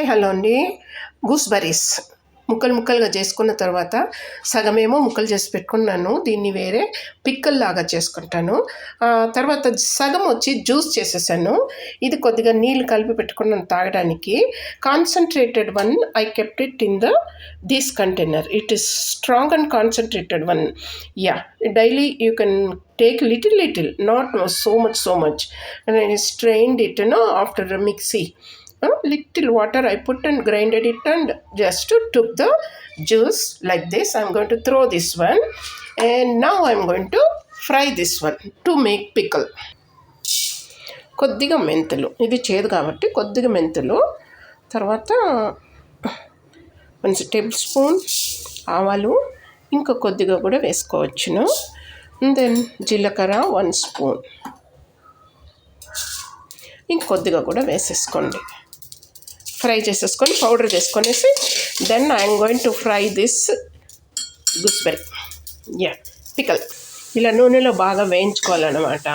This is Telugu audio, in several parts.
హాయ్ హలో అండి. గూస్బెర్రీస్ ముక్కలు ముక్కలుగా చేసుకున్న తర్వాత సగమేమో ముక్కలు చేసి పెట్టుకున్నాను. దీన్ని వేరే పిక్కల్ లాగా చేసుకుంటాను. తర్వాత సగం వచ్చి జ్యూస్ చేసేసాను. ఇది కొద్దిగా నీళ్ళు కలిపి పెట్టుకున్నాను తాగడానికి. Concentrated one I kept it in this container. It is strong and concentrated one. Yeah, daily you can take little, not so much, and I strained it after the mixie. Little water I put and grinded it and just took the juice like this. I'm going to throw this one, and now I'm going to fry this one to make pickle. కొద్దిగా మెంతులు, ఇది చేదు కాబట్టి కొద్దిగా మెంతులు, తర్వాత 1 టేబుల్ స్పూన్ ఆవాలు, ఇంకా కొద్దిగా కూడా వేసుకోవచ్చును. దెన్ జీలకర్ర 1 స్పూన్, ఇంకొద్దిగా కూడా వేసేసుకోండి. ఫ్రై చేసేసుకొని పౌడర్ చేసుకొనేసి then I'm going to fry this gooseberry pickle. ఇలా నూనెలో బాగా వేయించుకోవాలన్నమాట.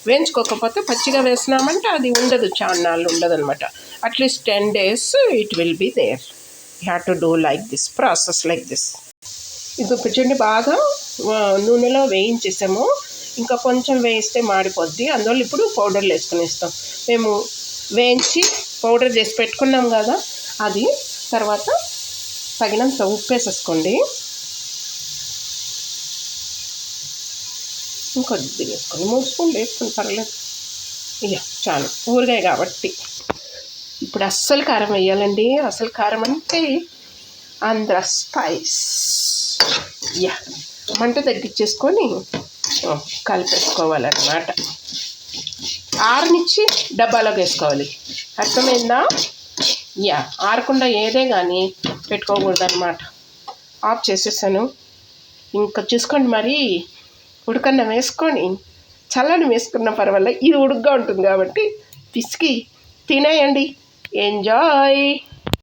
వేయించుకోకపోతే పచ్చిగా వేసినామంటే అది ఉండదు, చాన్నాళ్ళు ఉండదు అనమాట. At least 10 days it will be there. You have to do like this process like this. ఇది చూడండి, బాగా నూనెలో వేయించేసాము. ఇంకా కొంచెం వేయిస్తే మాడిపోద్ది, అందువల్ల ఇప్పుడు పౌడర్లు వేసుకునేస్తాం. మేము వేయించి పౌడర్ చేసి పెట్టుకున్నాం కదా, అది తర్వాత తగినంత ఉప్పు వేసేసుకోండి. ఇంకొద్దిగా వేసుకోండి, 3 స్పూన్లు వేసుకుని పర్లేదు. ఇక చాలు, ఊరగాయ కాబట్టి. ఇప్పుడు అస్సలు కారం వేయాలండి. అసలు కారం అంటే ఆంధ్ర స్పైస్. మంట తగ్గించేసుకొని కలిపేసుకోవాలన్నమాట. ఆరనిచ్చి డబ్బాలోకి వేసుకోవాలి. అర్థమైందా? ఆరకుండా ఏదే కానీ పెట్టుకోకూడదు అనమాట. ఆఫ్ చేసేసాను. ఇంకా చూసుకోండి, మరి ఉడకన్నం వేసుకొని చల్లని వేసుకున్న పర్వాలేదు, ఇది ఉడుగ్గా ఉంటుంది కాబట్టి పిసికి తినేయండి. ఎంజాయ్.